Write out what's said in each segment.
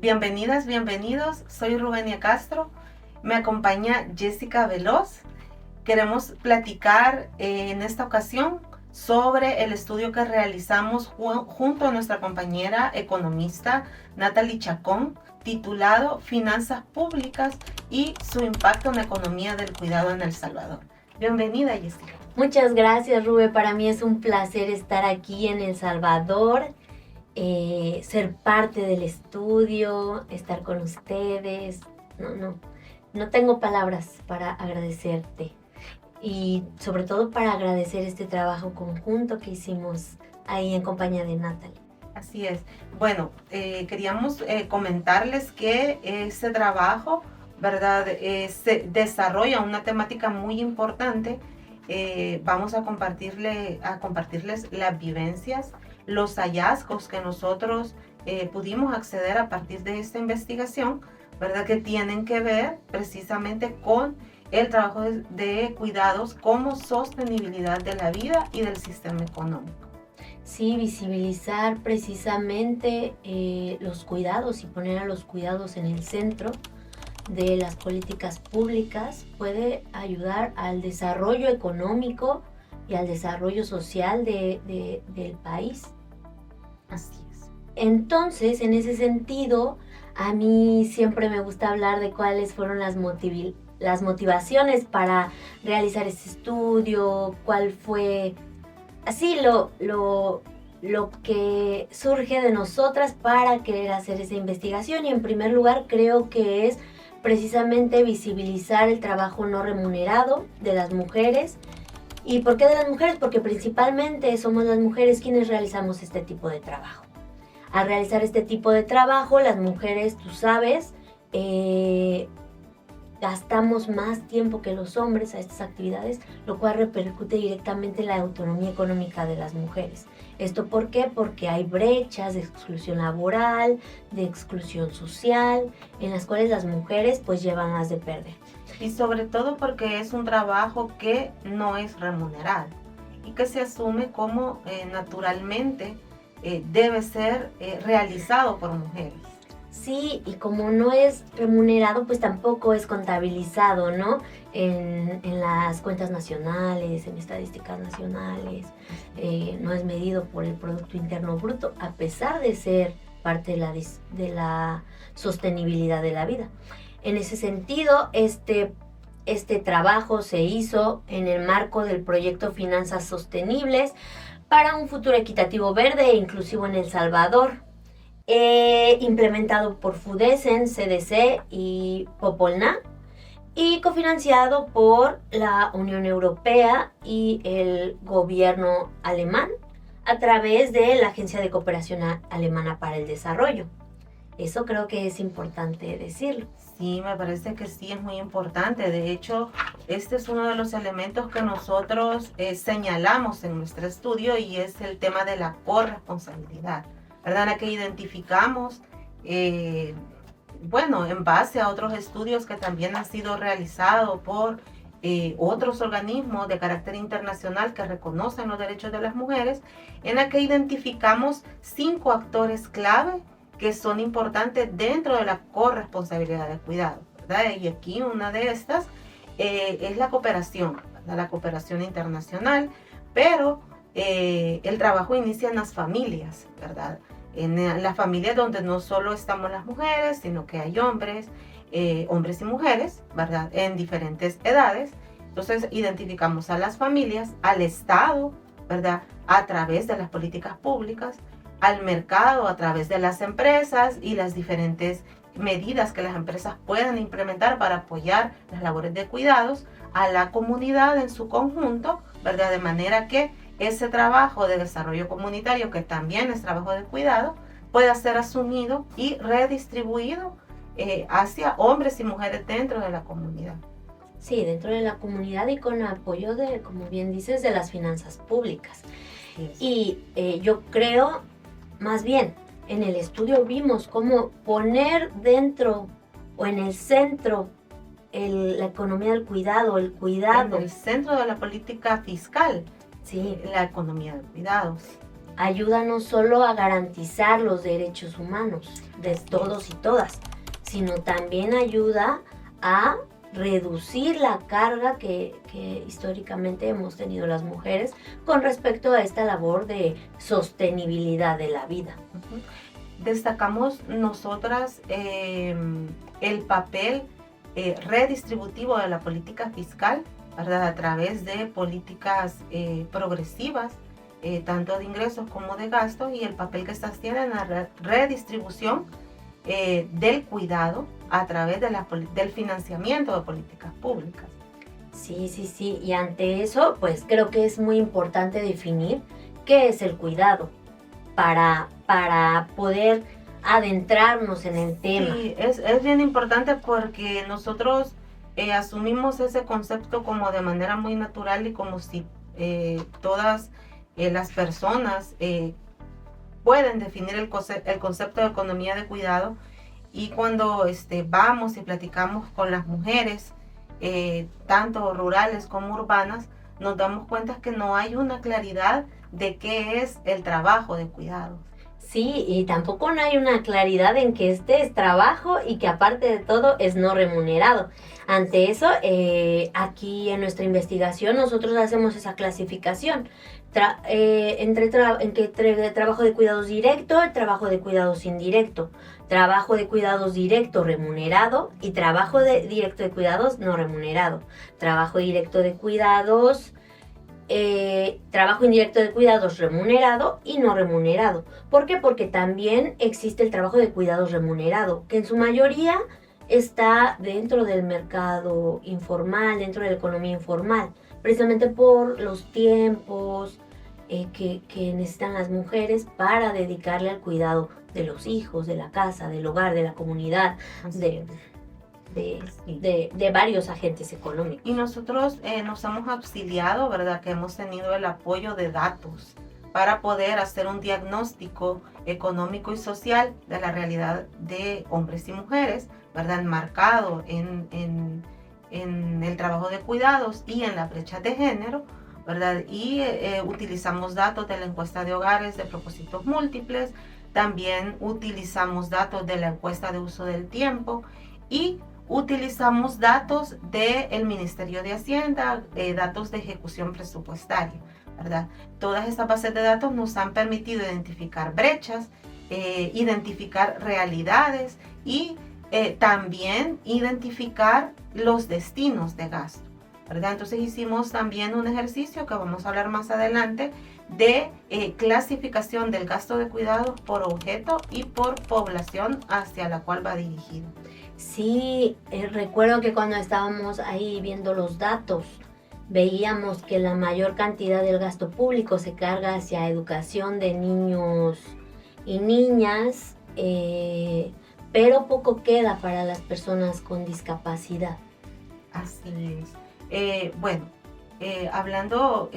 Bienvenidas, bienvenidos. Soy Rubenia Castro. Me acompaña Jessica Veloz. Queremos platicar en esta ocasión sobre el estudio que realizamos junto a nuestra compañera economista Natalie Chacón, titulado Finanzas Públicas y su impacto en la economía del cuidado en El Salvador. Bienvenida, Jessica. Muchas gracias, Rube. Para mí es un placer estar aquí en El Salvador, ser parte del estudio, estar con ustedes. No tengo palabras para agradecerte. Y sobre todo para agradecer este trabajo conjunto que hicimos ahí en compañía de Natalie. Así es. Bueno, queríamos comentarles que ese trabajo, ¿verdad? Se desarrolla una temática muy importante. Vamos a compartirles las vivencias, los hallazgos que nosotros pudimos acceder a partir de esta investigación, ¿verdad? Que tienen que ver precisamente con el trabajo de cuidados como sostenibilidad de la vida y del sistema económico. Sí, visibilizar precisamente los cuidados y poner a los cuidados en el centro de las políticas públicas puede ayudar al desarrollo económico y al desarrollo social del país. Así es. Entonces, en ese sentido, a mí siempre me gusta hablar de cuáles fueron las motivaciones para realizar este estudio, cuál fue así lo que surge de nosotras para querer hacer esa investigación. Y en primer lugar creo que es precisamente visibilizar el trabajo no remunerado de las mujeres. ¿Y por qué de las mujeres? Porque principalmente somos las mujeres quienes realizamos este tipo de trabajo. Al realizar este tipo de trabajo, las mujeres, tú sabes, gastamos más tiempo que los hombres a estas actividades, lo cual repercute directamente en la autonomía económica de las mujeres. ¿Esto por qué? Porque hay brechas de exclusión laboral, de exclusión social, en las cuales las mujeres pues llevan más de perder. Y sobre todo porque es un trabajo que no es remunerado y que se asume como naturalmente debe ser realizado por mujeres. Sí, y como no es remunerado, pues tampoco es contabilizado, ¿no? En las cuentas nacionales, en estadísticas nacionales, no es medido por el Producto Interno Bruto, a pesar de ser parte de la sostenibilidad de la vida. En ese sentido, este trabajo se hizo en el marco del proyecto Finanzas Sostenibles para un futuro equitativo, verde e inclusivo en El Salvador, implementado por FUDESEN, CDC y Popolná, y cofinanciado por la Unión Europea y el gobierno alemán a través de la Agencia de Cooperación Alemana para el Desarrollo. Eso creo que es importante decirlo. Sí, me parece que sí, es muy importante. De hecho, este es uno de los elementos que nosotros señalamos en nuestro estudio, y es el tema de la corresponsabilidad, ¿verdad? La que identificamos, en base a otros estudios que también han sido realizados por otros organismos de carácter internacional que reconocen los derechos de las mujeres, en la que identificamos 5 actores clave que son importantes dentro de la corresponsabilidad de cuidado, ¿verdad? Y aquí una de estas es la cooperación, ¿verdad? La cooperación internacional, pero el trabajo inicia en las familias, ¿verdad? En las familias donde no solo estamos las mujeres, sino que hay hombres y mujeres, ¿verdad? En diferentes edades. Entonces identificamos a las familias, al Estado, ¿verdad? A través de las políticas públicas, al mercado a través de las empresas y las diferentes medidas que las empresas puedan implementar para apoyar las labores de cuidados, a la comunidad en su conjunto, ¿verdad? De manera que ese trabajo de desarrollo comunitario, que también es trabajo de cuidado, pueda ser asumido y redistribuido hacia hombres y mujeres dentro de la comunidad. Sí, dentro de la comunidad y con apoyo de, como bien dices, de las finanzas públicas. Yes. Y yo creo, más bien, en el estudio vimos cómo poner dentro o en el centro la economía del cuidado, el cuidado. En el centro de la política fiscal, sí, la economía del cuidado. ayuda no solo a garantizar los derechos humanos de todos y todas, sino también ayuda a reducir la carga que históricamente hemos tenido las mujeres con respecto a esta labor de sostenibilidad de la vida. Destacamos nosotras el papel redistributivo de la política fiscal, ¿verdad? A través de políticas progresivas, tanto de ingresos como de gastos, y el papel que estas tienen en la redistribución del cuidado a través de del financiamiento de políticas públicas. Sí, y ante eso, pues creo que es muy importante definir qué es el cuidado para poder adentrarnos en el tema. Sí, es bien importante porque nosotros asumimos ese concepto como de manera muy natural y como si todas las personas pueden definir el concepto de economía de cuidado, y cuando vamos y platicamos con las mujeres, tanto rurales como urbanas, nos damos cuenta que no hay una claridad de qué es el trabajo de cuidado. Sí, y tampoco no hay una claridad en que este es trabajo y que aparte de todo es no remunerado. Ante eso, aquí en nuestra investigación nosotros hacemos esa clasificación entre trabajo de cuidados directo y trabajo de cuidados indirecto, trabajo de cuidados directo remunerado y trabajo directo de cuidados no remunerado, trabajo directo de cuidados... trabajo indirecto de cuidados remunerado y no remunerado. ¿Por qué? Porque también existe el trabajo de cuidados remunerado, que en su mayoría está dentro del mercado informal, dentro de la economía informal, precisamente por los tiempos que necesitan las mujeres para dedicarle al cuidado de los hijos, de la casa, del hogar, de la comunidad, de varios agentes económicos. Y nosotros nos hemos auxiliado, ¿verdad? Que hemos tenido el apoyo de datos para poder hacer un diagnóstico económico y social de la realidad de hombres y mujeres, ¿verdad? Enmarcado en el trabajo de cuidados y en la brecha de género, ¿verdad? Y utilizamos datos de la encuesta de hogares de propósitos múltiples, también utilizamos datos de la encuesta de uso del tiempo y utilizamos datos del Ministerio de Hacienda, datos de ejecución presupuestaria, ¿verdad? Todas estas bases de datos nos han permitido identificar brechas, identificar realidades y también identificar los destinos de gasto, ¿verdad? Entonces hicimos también un ejercicio que vamos a hablar más adelante de clasificación del gasto de cuidados por objeto y por población hacia la cual va dirigido. Sí, recuerdo que cuando estábamos ahí viendo los datos, veíamos que la mayor cantidad del gasto público se carga hacia educación de niños y niñas, pero poco queda para las personas con discapacidad. Así es. Hablando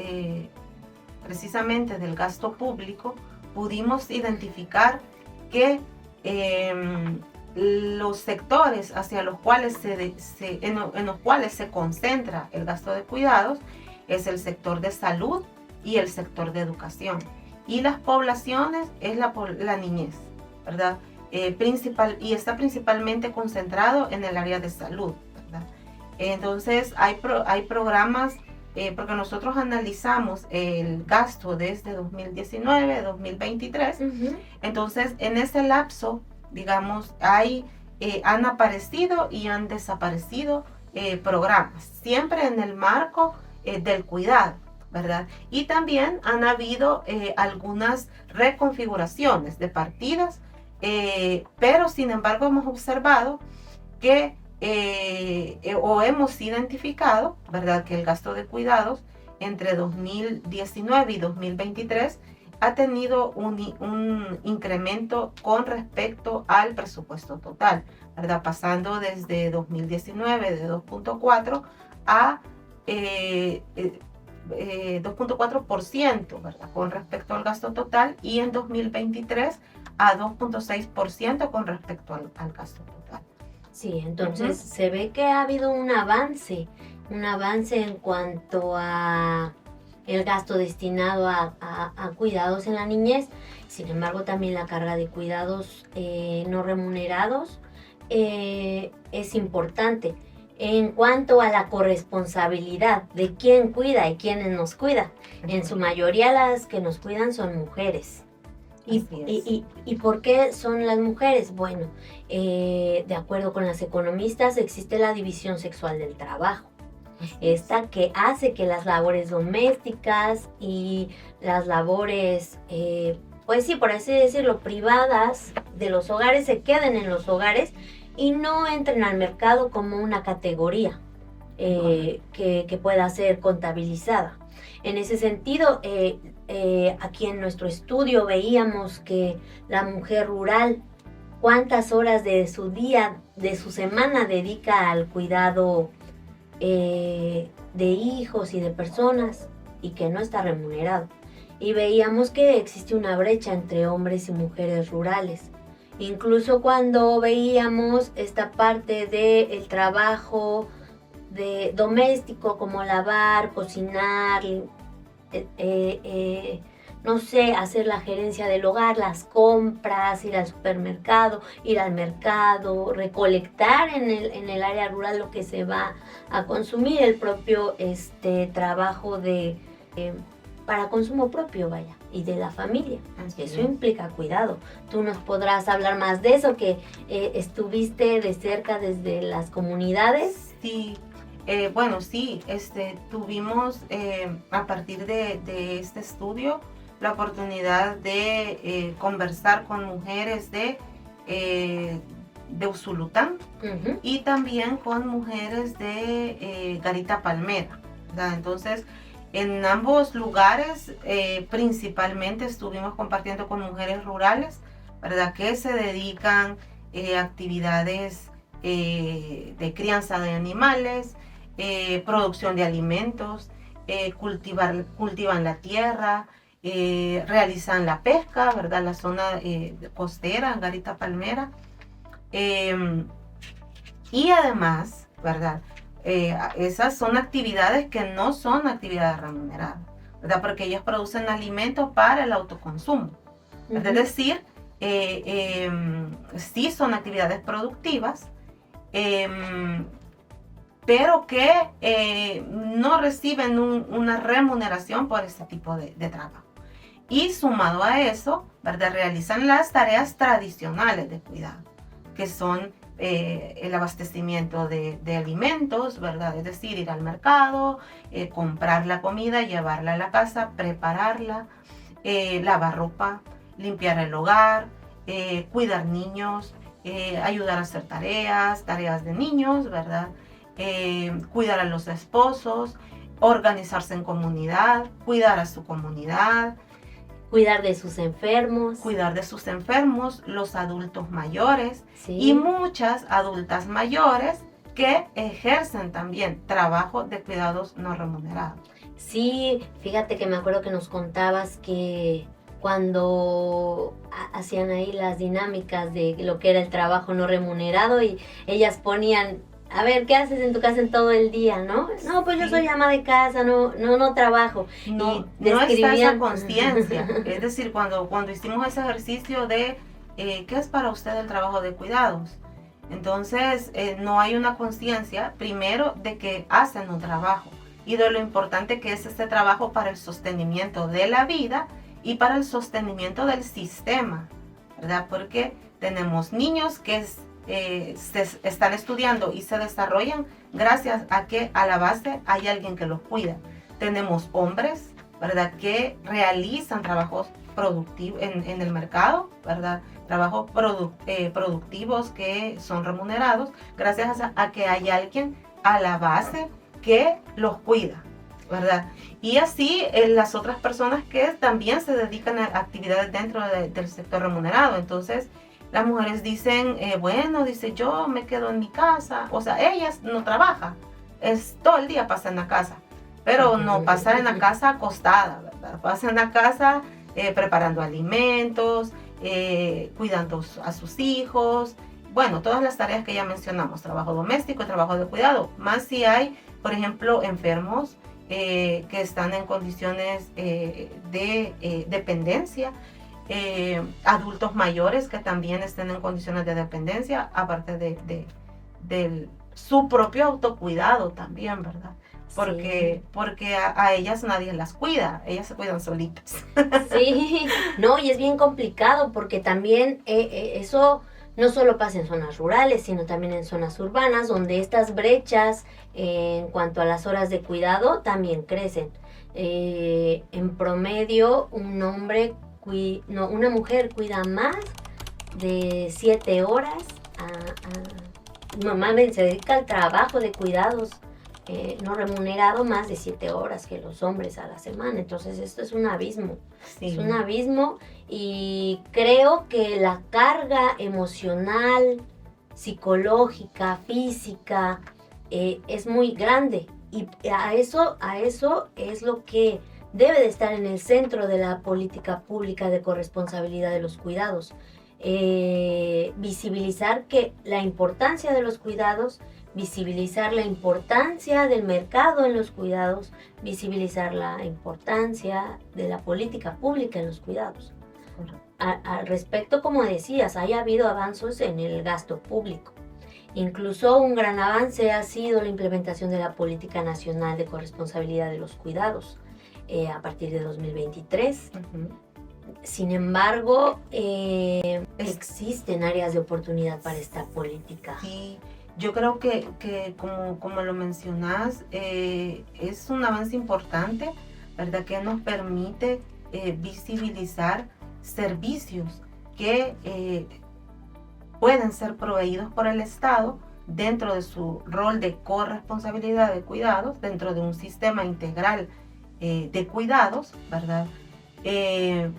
precisamente del gasto público, pudimos identificar que los sectores hacia los cuales en los cuales se concentra el gasto de cuidados es el sector de salud y el sector de educación. Y las poblaciones es la niñez, ¿verdad? Y está principalmente concentrado en el área de salud, ¿verdad? Entonces hay programas, porque nosotros analizamos el gasto desde 2019, 2023, entonces en ese lapso, digamos, han aparecido y han desaparecido programas, siempre en el marco del cuidado, ¿verdad? Y también han habido algunas reconfiguraciones de partidas, pero sin embargo hemos observado que o hemos identificado, ¿verdad?, que el gasto de cuidados entre 2019 y 2023 ha tenido un incremento con respecto al presupuesto total, ¿verdad? Pasando desde 2019 de 2.4 a 2.4%, ¿verdad?, con respecto al gasto total, y en 2023 a 2.6% con respecto al gasto total. Sí, entonces se ve que ha habido un avance en cuanto a el gasto destinado a cuidados en la niñez. Sin embargo, también la carga de cuidados no remunerados es importante. En cuanto a la corresponsabilidad de quién cuida y quiénes nos cuidan, en su mayoría las que nos cuidan son mujeres. ¿Y por qué son las mujeres? Bueno, de acuerdo con las economistas, existe la división sexual del trabajo. Esta que hace que las labores domésticas y las labores, pues sí, por así decirlo, privadas de los hogares se queden en los hogares y no entren al mercado como una categoría que pueda ser contabilizada. En ese sentido, aquí en nuestro estudio veíamos que la mujer rural, cuántas horas de su día, de su semana dedica al cuidado de hijos y de personas y que no está remunerado. Y veíamos que existe una brecha entre hombres y mujeres rurales. Incluso cuando veíamos esta parte del trabajo doméstico como lavar, cocinar, no sé, hacer la gerencia del hogar, las compras, ir al supermercado, ir al mercado, recolectar en el área rural lo que se va a consumir, el propio trabajo para consumo propio, vaya, y de la familia. Eso implica cuidado. Tú nos podrás hablar más de eso, que estuviste de cerca desde las comunidades. Sí, bueno, sí, tuvimos a partir de este estudio la oportunidad de conversar con mujeres de Usulután y también con mujeres de Garita Palmera, ¿verdad? Entonces, en ambos lugares principalmente estuvimos compartiendo con mujeres rurales, ¿verdad? Que se dedican a actividades de crianza de animales, producción de alimentos, cultivan la tierra, realizan la pesca, ¿verdad? La zona costera, Garita Palmera. Y además, ¿verdad? Esas son actividades que no son actividades remuneradas, ¿verdad? Porque ellos producen alimentos para el autoconsumo. Es decir, sí son actividades productivas, pero que no reciben una remuneración por ese tipo de trabajo. Y sumado a eso, ¿verdad? Realizan las tareas tradicionales de cuidado, que son el abastecimiento de alimentos, ¿verdad? Es decir, ir al mercado, comprar la comida, llevarla a la casa, prepararla, lavar ropa, limpiar el hogar, cuidar niños, ayudar a hacer tareas de niños, ¿verdad? Cuidar a los esposos, organizarse en comunidad, cuidar a su comunidad. Cuidar de sus enfermos. Cuidar de sus enfermos, los adultos mayores, sí. Y muchas adultas mayores que ejercen también trabajo de cuidados no remunerados. Sí, fíjate que me acuerdo que nos contabas que cuando hacían ahí las dinámicas de lo que era el trabajo no remunerado y ellas ponían, a ver, ¿qué haces en tu casa en todo el día, no? No, pues yo soy ama de casa, no trabajo. No está esa conciencia. Es decir, cuando hicimos ese ejercicio de ¿qué es para usted el trabajo de cuidados? Entonces, no hay una conciencia, primero, de que hacen un trabajo y de lo importante que es este trabajo para el sostenimiento de la vida y para el sostenimiento del sistema, ¿verdad? Porque tenemos niños que se están estudiando y se desarrollan gracias a que a la base hay alguien que los cuida. Tenemos hombres, ¿verdad? Que realizan trabajos productivos en el mercado, ¿verdad? Trabajos productivos que son remunerados gracias a que hay alguien a la base que los cuida, ¿verdad? Y así las otras personas que también se dedican a actividades dentro del sector remunerado. Entonces, las mujeres dicen, bueno, dice, yo me quedo en mi casa. O sea, ellas no trabajan, todo el día pasa en la casa, pero no pasa en la casa acostada, ¿verdad? Pasa en la casa preparando alimentos, cuidando a sus hijos. Bueno, todas las tareas que ya mencionamos, trabajo doméstico, trabajo de cuidado, más si hay, por ejemplo, enfermos que están en condiciones de dependencia, adultos mayores que también estén en condiciones de dependencia, aparte de su propio autocuidado también, ¿verdad? Porque a ellas nadie las cuida, ellas se cuidan solitas. Sí, no, y es bien complicado porque también eso no solo pasa en zonas rurales, sino también en zonas urbanas, donde estas brechas en cuanto a las horas de cuidado también crecen. En promedio, una mujer cuida más de 7 horas. Normalmente se dedica al trabajo de cuidados no remunerado más de 7 horas que los hombres a la semana. Entonces esto es un abismo. Sí. Es un abismo, y creo que la carga emocional, psicológica, física es muy grande, y a eso es lo que debe de estar en el centro de la política pública de corresponsabilidad de los cuidados. Visibilizar que la importancia de los cuidados, visibilizar la importancia del mercado en los cuidados, visibilizar la importancia de la política pública en los cuidados. Al respecto, como decías, ha habido avances en el gasto público. Incluso un gran avance ha sido la implementación de la Política Nacional de Corresponsabilidad de los Cuidados a partir de 2023. Uh-huh. Sin embargo, existen áreas de oportunidad para esta política. Sí, yo creo que como lo mencionas, es un avance importante, ¿verdad? Que nos permite visibilizar servicios que pueden ser proveídos por el Estado dentro de su rol de corresponsabilidad de cuidados, dentro de un sistema integral de cuidados, ¿verdad?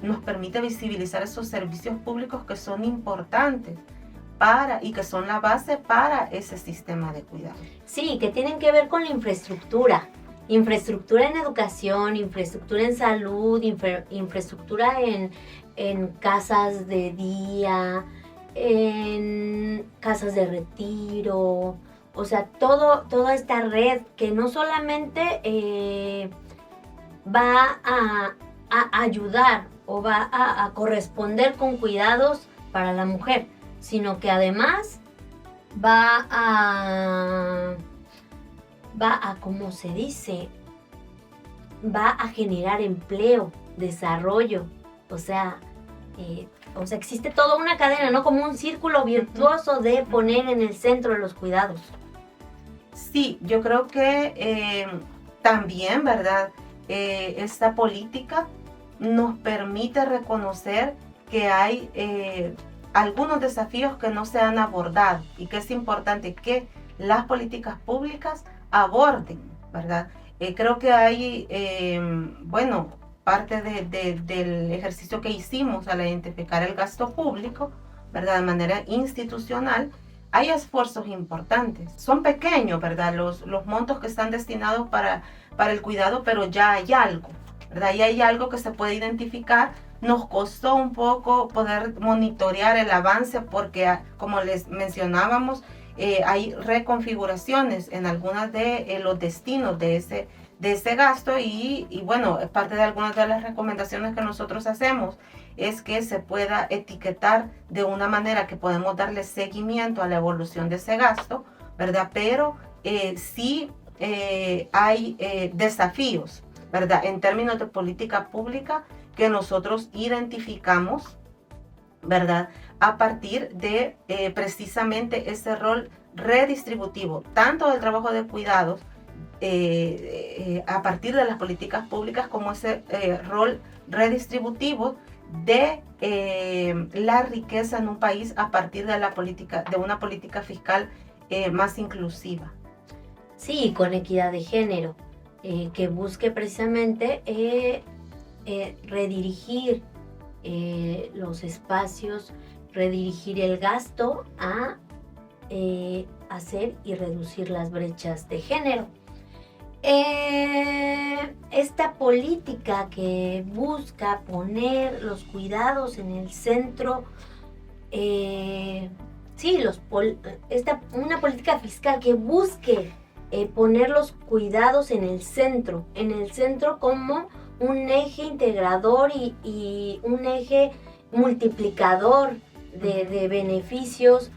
Nos permite visibilizar esos servicios públicos que son importantes y que son la base para ese sistema de cuidado. Sí, que tienen que ver con la infraestructura en educación, infraestructura en salud, infraestructura en casas de día, en casas de retiro, o sea, toda esta red que no solamente va a ayudar o va a corresponder con cuidados para la mujer, sino que además va a, ¿cómo se dice? Va a generar empleo, desarrollo, o sea, existe toda una cadena, ¿no? Como un círculo virtuoso de poner en el centro de los cuidados. Sí, yo creo que también, ¿verdad? Esta política nos permite reconocer que hay algunos desafíos que no se han abordado y que es importante que las políticas públicas aborden, ¿verdad? Creo que hay, parte del ejercicio que hicimos al identificar el gasto público, ¿verdad? De manera institucional, hay esfuerzos importantes. Son pequeños, ¿verdad? Los montos que están destinados para el cuidado, pero ya hay algo, ¿verdad? Ya hay algo que se puede identificar. Nos costó un poco poder monitorear el avance porque, como les mencionábamos, hay reconfiguraciones en algunas de los destinos de ese gasto y bueno, parte de algunas de las recomendaciones que nosotros hacemos es que se pueda etiquetar de una manera que podemos darle seguimiento a la evolución de ese gasto, ¿verdad? Pero sí hay desafíos, ¿verdad? En términos de política pública que nosotros identificamos, ¿verdad? A partir de precisamente ese rol redistributivo, tanto del trabajo de cuidados, a partir de las políticas públicas, como ese rol redistributivo de la riqueza en un país a partir de una política fiscal más inclusiva. Sí, con equidad de género, que busque precisamente redirigir los espacios, redirigir el gasto a hacer y reducir las brechas de género. Esta política que busca poner los cuidados en el centro, una política fiscal que busque poner los cuidados en el centro como un eje integrador y un eje multiplicador de beneficios,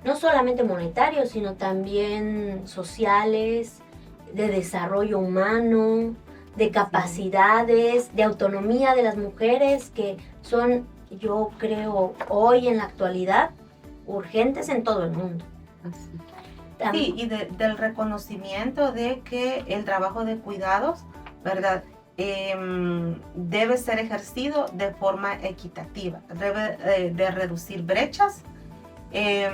no solamente monetarios, sino también sociales, de desarrollo humano, de capacidades, de autonomía de las mujeres, que son, yo creo, hoy en la actualidad, urgentes en todo el mundo. Sí, y del reconocimiento de que el trabajo de cuidados, ¿verdad? Debe ser ejercido de forma equitativa, debe de reducir brechas, de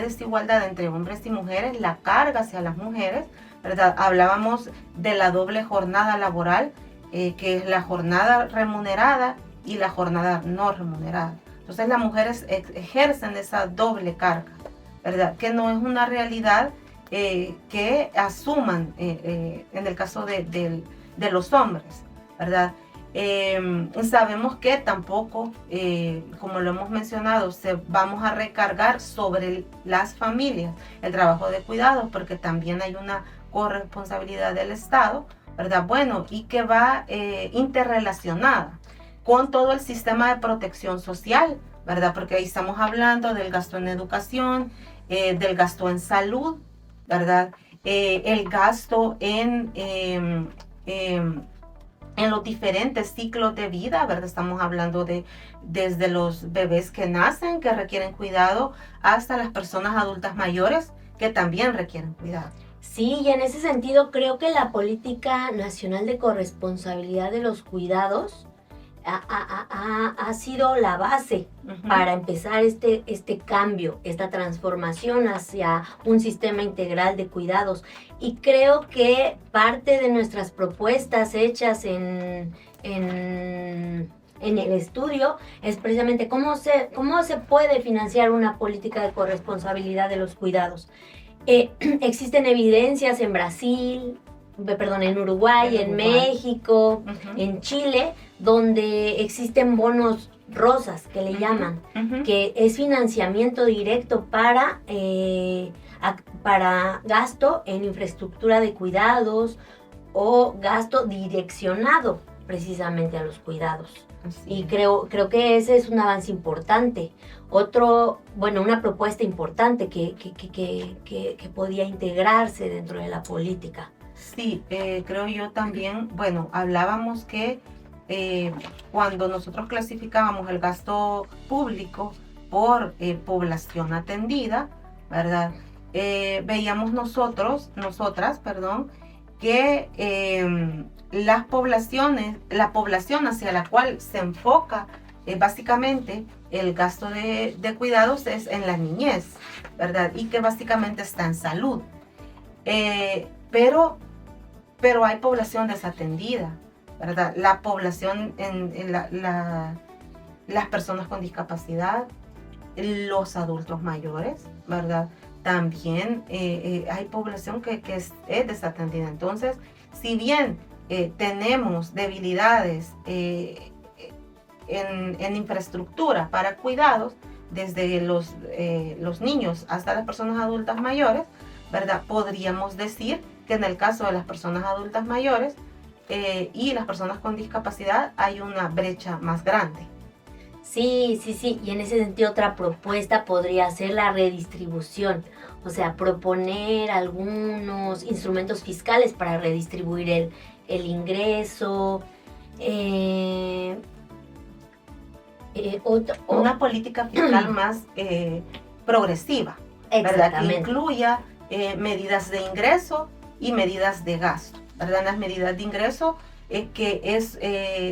desigualdad entre hombres y mujeres, la carga hacia las mujeres, ¿verdad? Hablábamos de la doble jornada laboral, que es la jornada remunerada y la jornada no remunerada. Entonces las mujeres ejercen esa doble carga, ¿verdad? Que no es una realidad que asuman en el caso de los hombres, ¿verdad? Sabemos que tampoco, como lo hemos mencionado, vamos a recargar sobre las familias el trabajo de cuidado, porque también hay una corresponsabilidad del Estado, ¿verdad? Bueno, y que va interrelacionada con todo el sistema de protección social, ¿verdad? Porque ahí estamos hablando del gasto en educación, del gasto en salud, ¿verdad? El gasto en los diferentes ciclos de vida, ¿verdad? Estamos hablando desde los bebés que nacen, que requieren cuidado, hasta las personas adultas mayores, que también requieren cuidado. Sí, y en ese sentido creo que la Política Nacional de Corresponsabilidad de los Cuidados ha sido la base para empezar este cambio, esta transformación hacia un sistema integral de cuidados. Y creo que parte de nuestras propuestas hechas en el estudio es precisamente cómo se puede financiar una política de corresponsabilidad de los cuidados. Existen evidencias en Brasil, en Uruguay, en México, en Chile, donde existen bonos rosas, que le llaman, que es financiamiento directo para gasto en infraestructura de cuidados o gasto direccionado precisamente a los cuidados. Y creo que ese es un avance importante. Una propuesta importante que podía integrarse dentro de la política. Sí, creo yo también, hablábamos que cuando nosotros clasificábamos el gasto público por población atendida, ¿verdad? Veíamos nosotras, que la población hacia la cual se enfoca básicamente el gasto de cuidados es en la niñez, ¿verdad? Y que básicamente está en salud. Pero hay población desatendida, ¿verdad? La población, las personas con discapacidad, los adultos mayores, ¿verdad? También hay población que es desatendida. Entonces, si bien tenemos debilidades en infraestructura para cuidados, desde los niños hasta las personas adultas mayores, ¿verdad? Podríamos decir que en el caso de las personas adultas mayores y las personas con discapacidad hay una brecha más grande. Sí, y en ese sentido otra propuesta podría ser la redistribución, o sea, proponer algunos instrumentos fiscales para redistribuir el ingreso, una política fiscal más progresiva, ¿verdad? Que incluya medidas de ingreso y medidas de gasto, ¿verdad? Las medidas de ingreso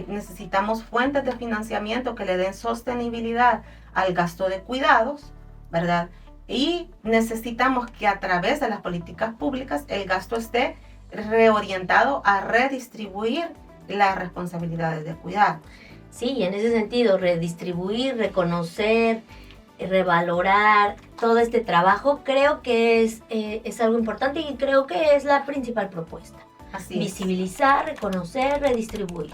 necesitamos fuentes de financiamiento que le den sostenibilidad al gasto de cuidados, ¿verdad? Y necesitamos que a través de las políticas públicas el gasto esté reorientado a redistribuir las responsabilidades de cuidado. Sí, en ese sentido, redistribuir, reconocer, revalorar todo este trabajo, creo que es algo importante y creo que es la principal propuesta. Así visibilizar, reconocer, redistribuir.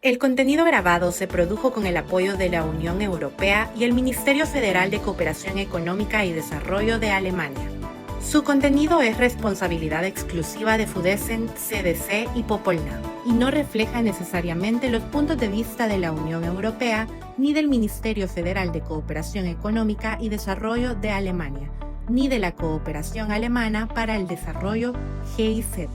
El contenido grabado se produjo con el apoyo de la Unión Europea y el Ministerio Federal de Cooperación Económica y Desarrollo de Alemania. Su contenido es responsabilidad exclusiva de FUDESEN, CDC y Popolna y no refleja necesariamente los puntos de vista de la Unión Europea ni del Ministerio Federal de Cooperación Económica y Desarrollo de Alemania, ni de la Cooperación Alemana para el Desarrollo, GIZ.